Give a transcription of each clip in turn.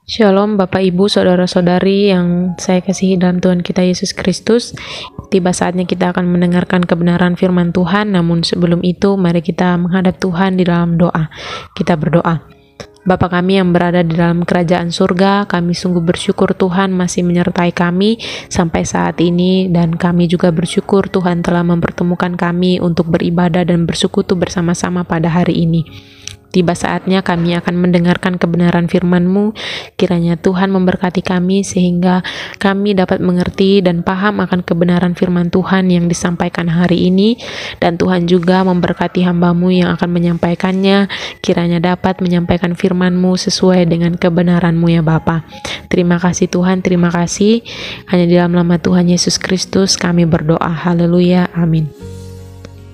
Shalom Bapak Ibu Saudara-saudari yang saya kasihi dalam Tuhan kita Yesus Kristus. Tiba saatnya kita akan mendengarkan kebenaran firman Tuhan, namun sebelum itu mari kita menghadap Tuhan di dalam doa. Kita berdoa. Bapa kami yang berada di dalam kerajaan surga, kami sungguh bersyukur Tuhan masih menyertai kami sampai saat ini, dan kami juga bersyukur Tuhan telah mempertemukan kami untuk beribadah dan bersekutu bersama-sama pada hari ini. Tiba saatnya kami akan mendengarkan kebenaran firman-Mu. Kiranya Tuhan memberkati kami sehingga kami dapat mengerti dan paham akan kebenaran firman Tuhan yang disampaikan hari ini. Dan Tuhan juga memberkati hamba-Mu yang akan menyampaikannya. Kiranya dapat menyampaikan firman-Mu sesuai dengan kebenaran-Mu ya Bapa. Terima kasih Tuhan, terima kasih. Hanya di dalam nama Tuhan Yesus Kristus kami berdoa. Haleluya, amin.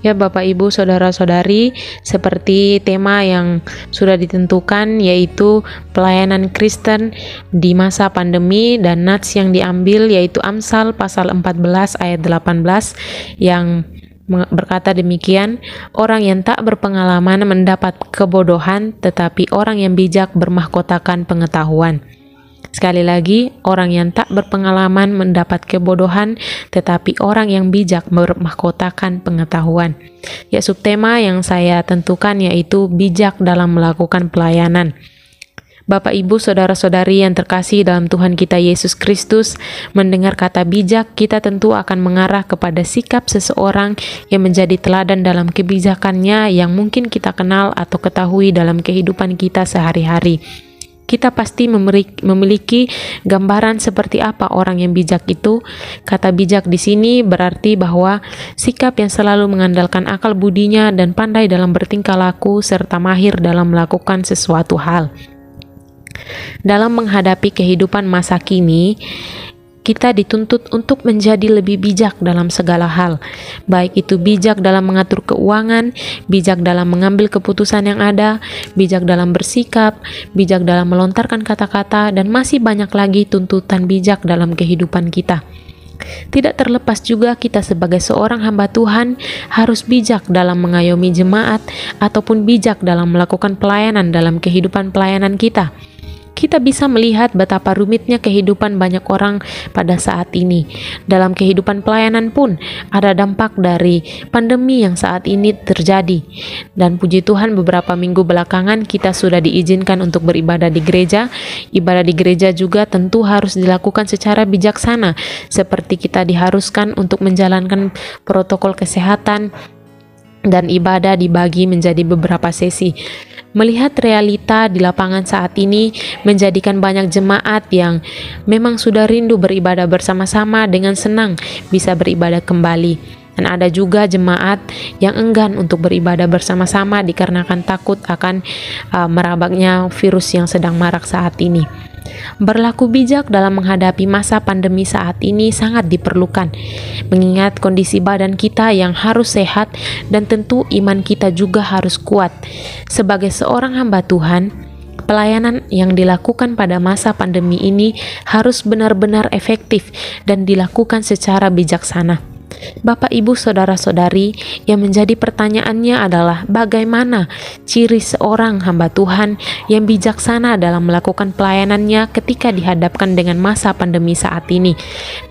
Ya Bapak Ibu Saudara-saudari, seperti tema yang sudah ditentukan yaitu pelayanan Kristen di masa pandemi, dan nats yang diambil yaitu Amsal pasal 14 ayat 18 yang berkata demikian, orang yang tak berpengalaman mendapat kebodohan, tetapi orang yang bijak bermahkotakan pengetahuan. Sekali lagi, orang yang tak berpengalaman mendapat kebodohan, tetapi orang yang bijak bermahkotakan pengetahuan. Ya, subtema yang saya tentukan yaitu bijak dalam melakukan pelayanan. Bapak Ibu Saudara-saudari yang terkasih dalam Tuhan kita Yesus Kristus, mendengar kata bijak, kita tentu akan mengarah kepada sikap seseorang yang menjadi teladan dalam kebijakannya yang mungkin kita kenal atau ketahui dalam kehidupan kita sehari-hari. Kita pasti memiliki gambaran seperti apa orang yang bijak itu. Kata bijak di sini berarti bahwa sikap yang selalu mengandalkan akal budinya dan pandai dalam bertingkah laku serta mahir dalam melakukan sesuatu hal. Dalam menghadapi kehidupan masa kini, kita dituntut untuk menjadi lebih bijak dalam segala hal, baik itu bijak dalam mengatur keuangan, bijak dalam mengambil keputusan yang ada, bijak dalam bersikap, bijak dalam melontarkan kata-kata, dan masih banyak lagi tuntutan bijak dalam kehidupan kita. Tidak terlepas juga kita sebagai seorang hamba Tuhan harus bijak dalam mengayomi jemaat ataupun bijak dalam melakukan pelayanan dalam kehidupan pelayanan kita. Kita bisa melihat betapa rumitnya kehidupan banyak orang pada saat ini. Dalam kehidupan pelayanan pun ada dampak dari pandemi yang saat ini terjadi. Dan puji Tuhan beberapa minggu belakangan kita sudah diizinkan untuk beribadah di gereja. Ibadah di gereja juga tentu harus dilakukan secara bijaksana, seperti kita diharuskan untuk menjalankan protokol kesehatan dan ibadah dibagi menjadi beberapa sesi. Melihat realita di lapangan saat ini menjadikan banyak jemaat yang memang sudah rindu beribadah bersama-sama dengan senang bisa beribadah kembali. Dan ada juga jemaat yang enggan untuk beribadah bersama-sama dikarenakan takut akan merabaknya virus yang sedang marak saat ini. Berlaku bijak dalam menghadapi masa pandemi saat ini sangat diperlukan, mengingat kondisi badan kita yang harus sehat dan tentu iman kita juga harus kuat. Sebagai seorang hamba Tuhan, pelayanan yang dilakukan pada masa pandemi ini harus benar-benar efektif dan dilakukan secara bijaksana. Bapak Ibu Saudara-saudari, yang menjadi pertanyaannya adalah bagaimana ciri seorang hamba Tuhan yang bijaksana dalam melakukan pelayanannya ketika dihadapkan dengan masa pandemi saat ini.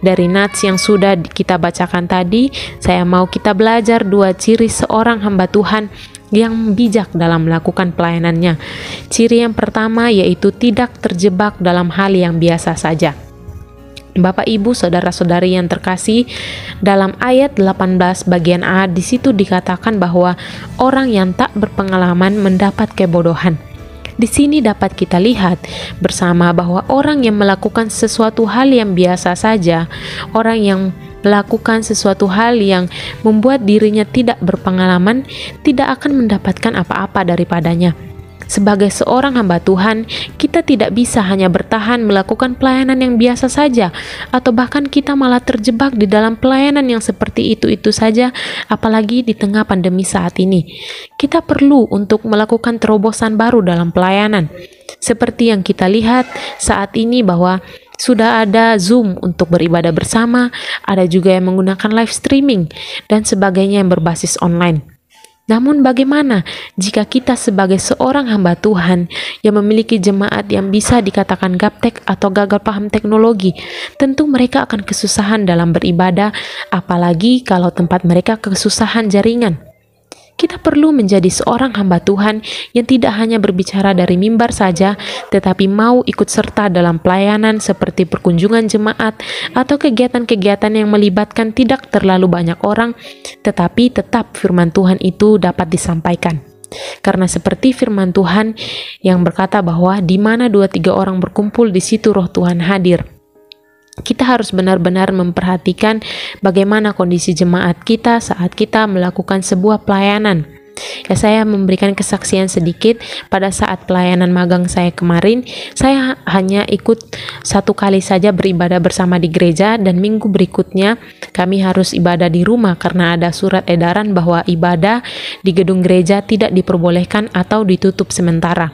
Dari nats yang sudah kita bacakan tadi, saya mau kita belajar dua ciri seorang hamba Tuhan yang bijak dalam melakukan pelayanannya. Ciri yang pertama yaitu tidak terjebak dalam hal yang biasa saja. Bapak Ibu Saudara-saudari yang terkasih, dalam ayat 18 bagian A di situ dikatakan bahwa orang yang tak berpengalaman mendapat kebodohan. Di sini dapat kita lihat bersama bahwa orang yang melakukan sesuatu hal yang biasa saja, orang yang melakukan sesuatu hal yang membuat dirinya tidak berpengalaman, tidak akan mendapatkan apa-apa daripadanya. Sebagai seorang hamba Tuhan, kita tidak bisa hanya bertahan melakukan pelayanan yang biasa saja, atau bahkan kita malah terjebak di dalam pelayanan yang seperti itu-itu saja, apalagi di tengah pandemi saat ini. Kita perlu untuk melakukan terobosan baru dalam pelayanan. Seperti yang kita lihat saat ini bahwa sudah ada Zoom untuk beribadah bersama, ada juga yang menggunakan live streaming, dan sebagainya yang berbasis online. Namun bagaimana jika kita sebagai seorang hamba Tuhan yang memiliki jemaat yang bisa dikatakan gaptek atau gagal paham teknologi? Tentu mereka akan kesusahan dalam beribadah, apalagi kalau tempat mereka kesusahan jaringan. Kita perlu menjadi seorang hamba Tuhan yang tidak hanya berbicara dari mimbar saja, tetapi mau ikut serta dalam pelayanan seperti perkunjungan jemaat atau kegiatan-kegiatan yang melibatkan tidak terlalu banyak orang, tetapi tetap firman Tuhan itu dapat disampaikan. Karena seperti firman Tuhan yang berkata bahwa di mana 2-3 orang berkumpul, di situ roh Tuhan hadir. Kita harus benar-benar memperhatikan bagaimana kondisi jemaat kita saat kita melakukan sebuah pelayanan. Ya, saya memberikan kesaksian sedikit. Pada saat pelayanan magang saya kemarin, saya hanya ikut 1 kali saja beribadah bersama di gereja, dan minggu berikutnya kami harus ibadah di rumah karena ada surat edaran bahwa ibadah di gedung gereja tidak diperbolehkan atau ditutup sementara.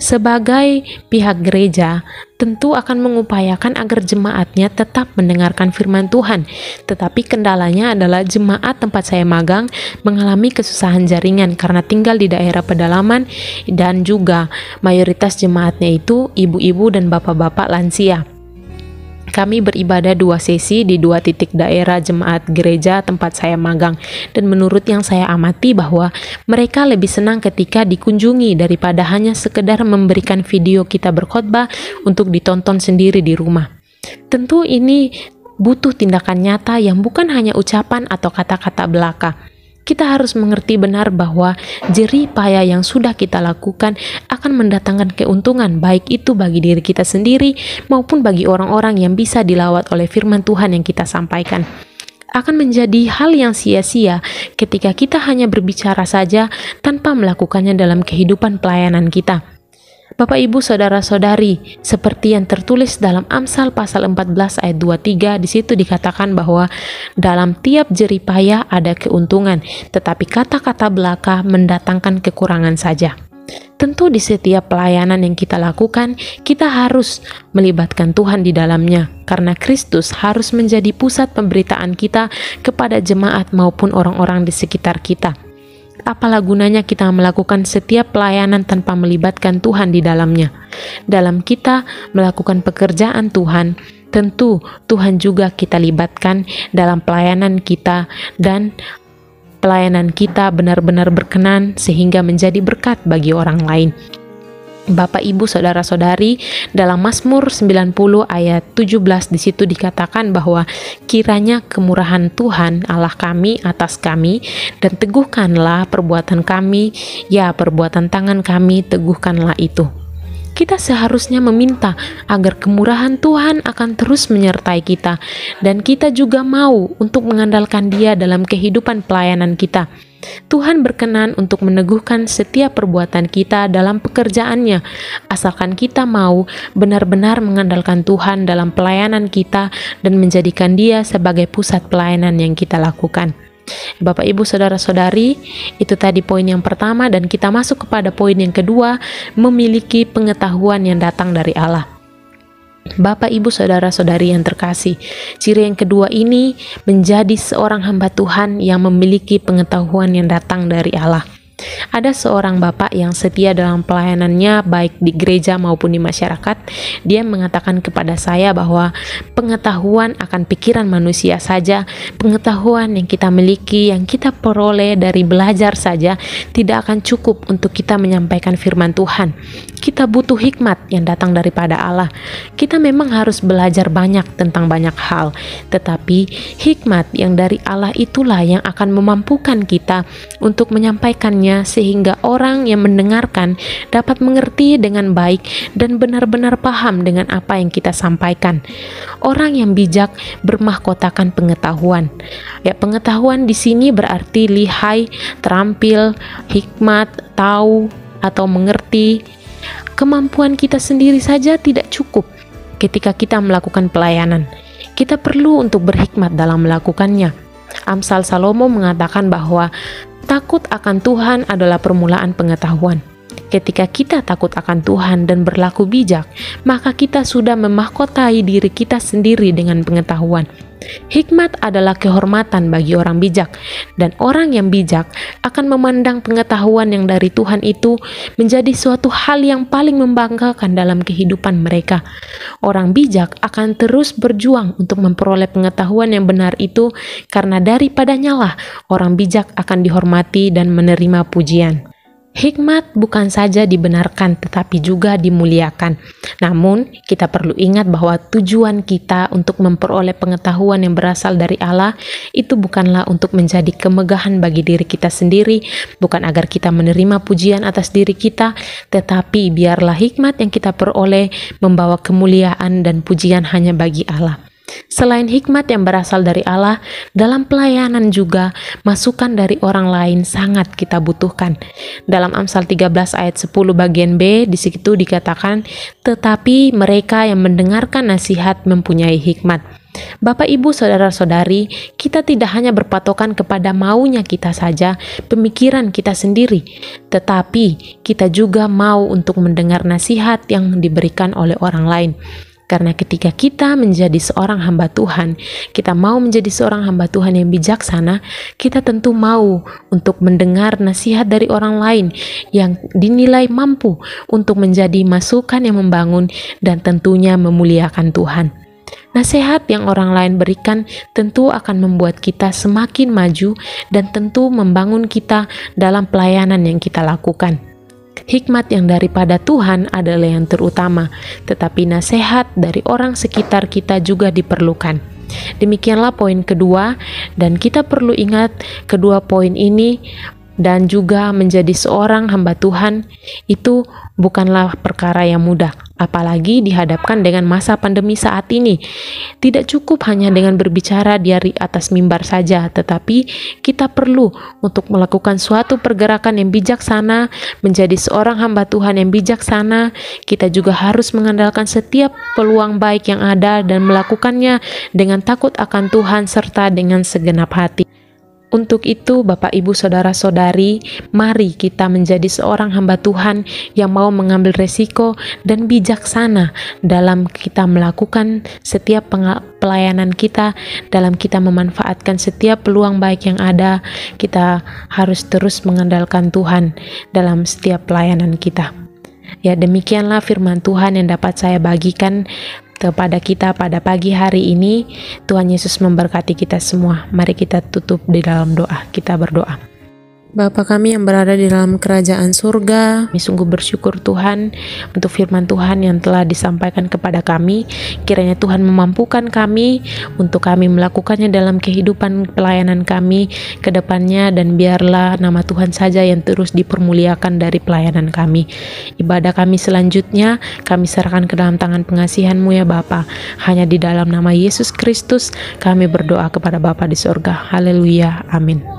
Sebagai pihak gereja, tentu akan mengupayakan agar jemaatnya tetap mendengarkan firman Tuhan. Tetapi kendalanya adalah jemaat tempat saya magang mengalami kesusahan jaringan karena tinggal di daerah pedalaman, dan juga mayoritas jemaatnya itu ibu-ibu dan bapak-bapak lansia. Kami beribadah 2 sesi di 2 titik daerah jemaat gereja tempat saya magang, dan menurut yang saya amati bahwa mereka lebih senang ketika dikunjungi daripada hanya sekedar memberikan video kita berkhotbah untuk ditonton sendiri di rumah. Tentu ini butuh tindakan nyata yang bukan hanya ucapan atau kata-kata belaka. Kita harus mengerti benar bahwa jerih payah yang sudah kita lakukan akan mendatangkan keuntungan, baik itu bagi diri kita sendiri maupun bagi orang-orang yang bisa dilawat oleh firman Tuhan yang kita sampaikan. Akan menjadi hal yang sia-sia ketika kita hanya berbicara saja tanpa melakukannya dalam kehidupan pelayanan kita. Bapak, Ibu, Saudara-saudari, seperti yang tertulis dalam Amsal pasal 14 ayat 23, di situ dikatakan bahwa dalam tiap jerih payah ada keuntungan, tetapi kata-kata belaka mendatangkan kekurangan saja. Tentu di setiap pelayanan yang kita lakukan, kita harus melibatkan Tuhan di dalamnya, karena Kristus harus menjadi pusat pemberitaan kita kepada jemaat maupun orang-orang di sekitar kita. Apalah gunanya kita melakukan setiap pelayanan tanpa melibatkan Tuhan di dalamnya? Dalam kita melakukan pekerjaan Tuhan, tentu Tuhan juga kita libatkan dalam pelayanan kita, dan pelayanan kita benar-benar berkenan sehingga menjadi berkat bagi orang lain. Bapak, Ibu, Saudara-saudari, dalam Mazmur 90 ayat 17 di situ dikatakan bahwa kiranya kemurahan Tuhan Allah kami atas kami, dan teguhkanlah perbuatan kami, ya perbuatan tangan kami teguhkanlah itu. Kita seharusnya meminta agar kemurahan Tuhan akan terus menyertai kita, dan kita juga mau untuk mengandalkan Dia dalam kehidupan pelayanan kita. Tuhan berkenan untuk meneguhkan setiap perbuatan kita dalam pekerjaannya, asalkan kita mau benar-benar mengandalkan Tuhan dalam pelayanan kita dan menjadikan Dia sebagai pusat pelayanan yang kita lakukan. Bapak, Ibu, Saudara-saudari, itu tadi poin yang pertama, dan kita masuk kepada poin yang kedua, memiliki pengetahuan yang datang dari Allah. Bapak, Ibu, Saudara-saudari yang terkasih, ciri yang kedua ini menjadi seorang hamba Tuhan yang memiliki pengetahuan yang datang dari Allah. Ada seorang bapak yang setia dalam pelayanannya baik di gereja maupun di masyarakat. Dia mengatakan kepada saya bahwa pengetahuan akan pikiran manusia saja, pengetahuan yang kita miliki, yang kita peroleh dari belajar saja, tidak akan cukup untuk kita menyampaikan firman Tuhan. Kita butuh hikmat yang datang daripada Allah. Kita memang harus belajar banyak tentang banyak hal, tetapi hikmat yang dari Allah itulah yang akan memampukan kita untuk menyampaikannya sehingga orang yang mendengarkan dapat mengerti dengan baik dan benar-benar paham dengan apa yang kita sampaikan. Orang yang bijak bermahkotakan pengetahuan. Ya, pengetahuan di sini berarti lihai, terampil, hikmat, tahu atau mengerti. Kemampuan kita sendiri saja tidak cukup ketika kita melakukan pelayanan. Kita perlu untuk berhikmat dalam melakukannya. Amsal Salomo mengatakan bahwa takut akan Tuhan adalah permulaan pengetahuan. Ketika kita takut akan Tuhan dan berlaku bijak, maka kita sudah memahkotai diri kita sendiri dengan pengetahuan. Hikmat adalah kehormatan bagi orang bijak, dan orang yang bijak akan memandang pengetahuan yang dari Tuhan itu menjadi suatu hal yang paling membanggakan dalam kehidupan mereka. Orang bijak akan terus berjuang untuk memperoleh pengetahuan yang benar itu, karena daripadanya lah orang bijak akan dihormati dan menerima pujian. Hikmat bukan saja dibenarkan tetapi juga dimuliakan. Namun, kita perlu ingat bahwa tujuan kita untuk memperoleh pengetahuan yang berasal dari Allah itu bukanlah untuk menjadi kemegahan bagi diri kita sendiri, bukan agar kita menerima pujian atas diri kita, tetapi biarlah hikmat yang kita peroleh membawa kemuliaan dan pujian hanya bagi Allah. Selain hikmat yang berasal dari Allah, dalam pelayanan juga masukan dari orang lain sangat kita butuhkan. Dalam Amsal 13 ayat 10 bagian B, di situ dikatakan, tetapi mereka yang mendengarkan nasihat mempunyai hikmat. Bapak, Ibu, Saudara-saudari, kita tidak hanya berpatokan kepada maunya kita saja, pemikiran kita sendiri, tetapi kita juga mau untuk mendengar nasihat yang diberikan oleh orang lain. Karena ketika kita menjadi seorang hamba Tuhan, kita mau menjadi seorang hamba Tuhan yang bijaksana, kita tentu mau untuk mendengar nasihat dari orang lain yang dinilai mampu untuk menjadi masukan yang membangun dan tentunya memuliakan Tuhan. Nasihat yang orang lain berikan tentu akan membuat kita semakin maju dan tentu membangun kita dalam pelayanan yang kita lakukan. Hikmat yang daripada Tuhan adalah yang terutama, tetapi nasihat dari orang sekitar kita juga diperlukan. Demikianlah poin kedua, dan kita perlu ingat kedua poin ini, dan juga menjadi seorang hamba Tuhan itu bukanlah perkara yang mudah, apalagi dihadapkan dengan masa pandemi saat ini. Tidak cukup hanya dengan berbicara di atas mimbar saja, tetapi kita perlu untuk melakukan suatu pergerakan yang bijaksana. Menjadi seorang hamba Tuhan yang bijaksana, kita juga harus mengandalkan setiap peluang baik yang ada dan melakukannya dengan takut akan Tuhan serta dengan segenap hati. Untuk itu, Bapak, Ibu, Saudara-saudari, mari kita menjadi seorang hamba Tuhan yang mau mengambil resiko dan bijaksana dalam kita melakukan setiap pelayanan kita, dalam kita memanfaatkan setiap peluang baik yang ada. Kita harus terus mengandalkan Tuhan dalam setiap pelayanan kita. Ya, demikianlah firman Tuhan yang dapat saya bagikan kepada kita pada pagi hari ini. Tuhan Yesus memberkati kita semua. Mari kita tutup di dalam doa. Kita berdoa. Bapa kami yang berada di dalam kerajaan surga, kami sungguh bersyukur Tuhan untuk firman Tuhan yang telah disampaikan kepada kami. Kiranya Tuhan memampukan kami untuk kami melakukannya dalam kehidupan pelayanan kami ke depannya, dan biarlah nama Tuhan saja yang terus dipermuliakan dari pelayanan kami. Ibadah kami selanjutnya kami serahkan ke dalam tangan pengasihan-Mu ya Bapa. Hanya di dalam nama Yesus Kristus kami berdoa kepada Bapa di surga. Haleluya. Amin.